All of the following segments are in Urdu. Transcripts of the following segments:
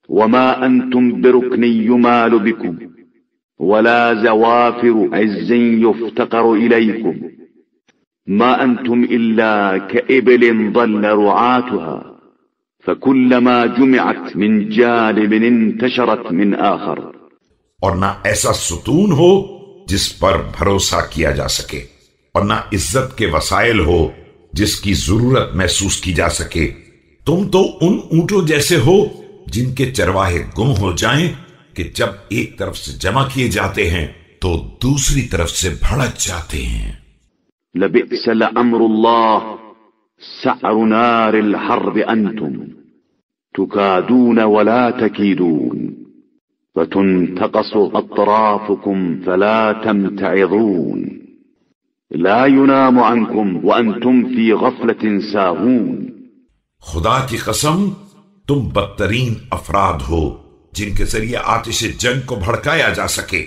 وما أنتم بركن يمال بكم ولا زوافر عز يفتقر إليكم ما أنتم إلا كإبل ضل رعاتها فكلما جمعت من جانب انتشرت من آخر. اور نہ ایسا ستون ہو جس پر بھروسہ کیا جا سکے، اور نہ عزت کے وسائل ہو جس کی ضرورت محسوس کی جا سکے. تم تو ان اونٹوں جیسے ہو جن کے چرواہے گم ہو جائیں کہ جب ایک طرف سے جمع کیے جاتے ہیں تو دوسری طرف سے بھڑک جاتے ہیں. لبئس لأمر الله سعر نار الحرب أنتم تكادون ولا تكيدون فتنتقص أطرافكم فلا تمتعظون لا ينام عنكم وأنتم في غفلة ساهون. خدا کی قسم تم بدترین افراد ہو جن کے ذریعے آتش جنگ کو بھڑکایا جا سکے.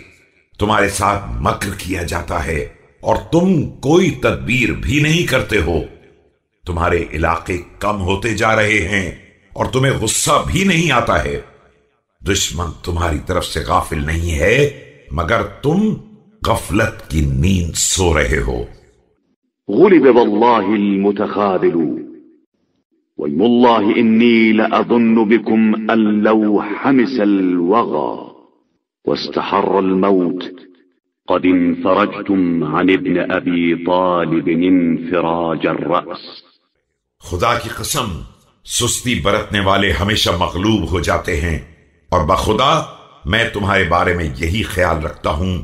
تمہارے ساتھ مکر کیا جاتا ہے اور تم کوئی تدبیر بھی نہیں کرتے ہو. تمہارے علاقے کم ہوتے جا رہے ہیں اور تمہیں غصہ بھی نہیں آتا ہے. دشمن تمہاری طرف سے غافل نہیں ہے مگر تم غفلت کی نیند سو رہے ہو. غلب والله المتخاذلون وَيْمُ اللَّهِ إِنِّي لَأَظُنُّ بِكُمْ أَن لَّوْ حَمِسَ الْوَغَى وَاسْتَحَرَّ الْمَوْتِ قَدْ انْفَرَجْتُمْ عَنِ ابْنِ أَبِي طَالِبٍ انْفِرَاجَ الرَّأْسِ. خدا کی قسم سستی برتنے والے ہمیشہ مغلوب ہو جاتے ہیں، اور بخدا میں تمہارے بارے میں یہی خیال رکھتا ہوں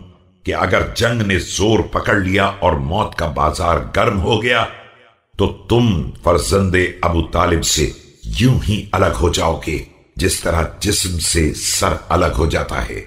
کہ اگر جنگ نے زور پکڑ لیا اور موت کا بازار گرم ہو گیا تو تم فرزند ابو طالب سے یوں ہی الگ ہو جاؤ گے جس طرح جسم سے سر الگ ہو جاتا ہے.